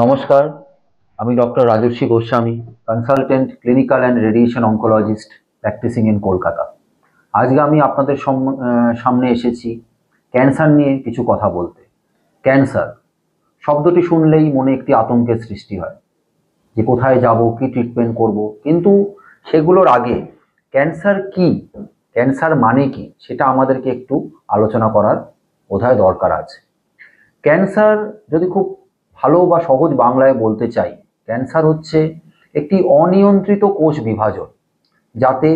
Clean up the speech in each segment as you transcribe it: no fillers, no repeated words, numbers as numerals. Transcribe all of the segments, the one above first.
নমস্কার, আমি doctor Rajarshi Goswami, consultant clinical and radiation oncologist practising in Kolkata. আজকে আমি আপনাদের সামনে এসেছি ক্যান্সার নিয়ে কিছু কথা বলতে। ক্যান্সার শব্দটি শুনলেই মনে একটি আতঙ্কের সৃষ্টি হয় যে কোথায় যাব, কি ট্রিটমেন্ট করব। কিন্তু সেগুলোর আগে ক্যান্সার কি, ক্যান্সার মানে কি, সেটা আমাদেরকে একটু আলোচনা করার বোধহয় দরকার আছে। ক্যান্সার যদি খুব ভালো বা সহজ বাংলায় বলতে চাই, ক্যান্সার হচ্ছে একটি অনিয়ন্ত্রিত কোষ বিভাজন, যাতে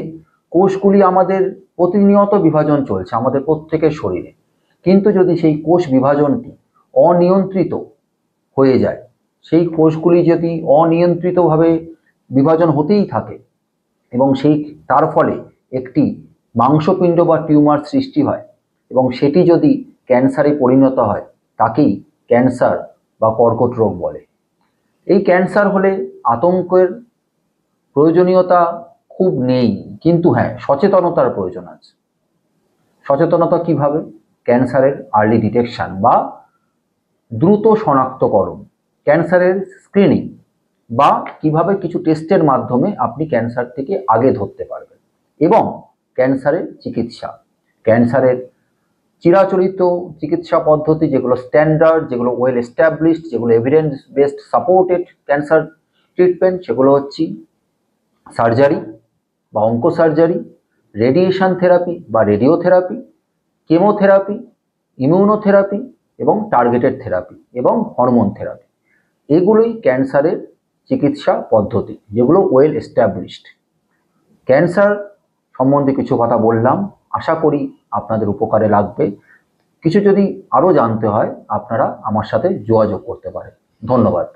কোষগুলি আমাদের প্রতিনিয়ত বিভাজন চলছে আমাদের প্রত্যেকের শরীরে, কিন্তু যদি সেই কোষ বিভাজনটি অনিয়ন্ত্রিত হয়ে যায়, সেই কোষগুলি যদি অনিয়ন্ত্রিতভাবে বিভাজন হতেই থাকে এবং তার ফলে একটি মাংসপিণ্ড বা টিউমার সৃষ্টি হয় এবং সেটি যদি ক্যান্সারে পরিণত হয়, তাকেই ক্যান্সার বা কর্কট রোগ বলে। এই ক্যান্সার হলে আতঙ্কের প্রয়োজনীয়তা খুব নেই, কিন্তু হ্যাঁ, সচেতনতার প্রয়োজন আছে। সচেতনতা কিভাবে? ক্যান্সারের আর্লি ডিটেকশন বা দ্রুত শনাক্তকরণ, ক্যান্সারের স্ক্রিনিং, বা কিভাবে কিছু টেস্টের মাধ্যমে আপনি ক্যান্সার থেকে আগে ধরতে পারবেন, এবং ক্যান্সারের চিকিৎসা, ক্যান্সারের চিরাচরিত চিকিৎসা পদ্ধতি যেগুলো স্ট্যান্ডার্ড, যেগুলো ওয়েল এস্টাবলিশড, যেগুলো evidence based supported cancer treatment, সেগুলো হচ্ছে সার্জারি বা অঙ্কোসার্জারি, রেডিয়েশন থেরাপি বা রেডিওথেরাপি, কেমোথেরাপি, ইমিউনোথেরাপি এবং টার্গেটেড থেরাপি এবং হরমোন থেরাপি। এগুলোই ক্যান্সারের চিকিৎসা পদ্ধতি, যেগুলো ওয়েল এস্টাবলিশড। ক্যান্সার সম্বন্ধে কিছু কথা বললাম, আশা করি আপনাদের উপকারে লাগবে। কিছু যদি আরও জানতে হয়, আপনারা আমার সাথে যোগাযোগ করতে পারেন। ধন্যবাদ।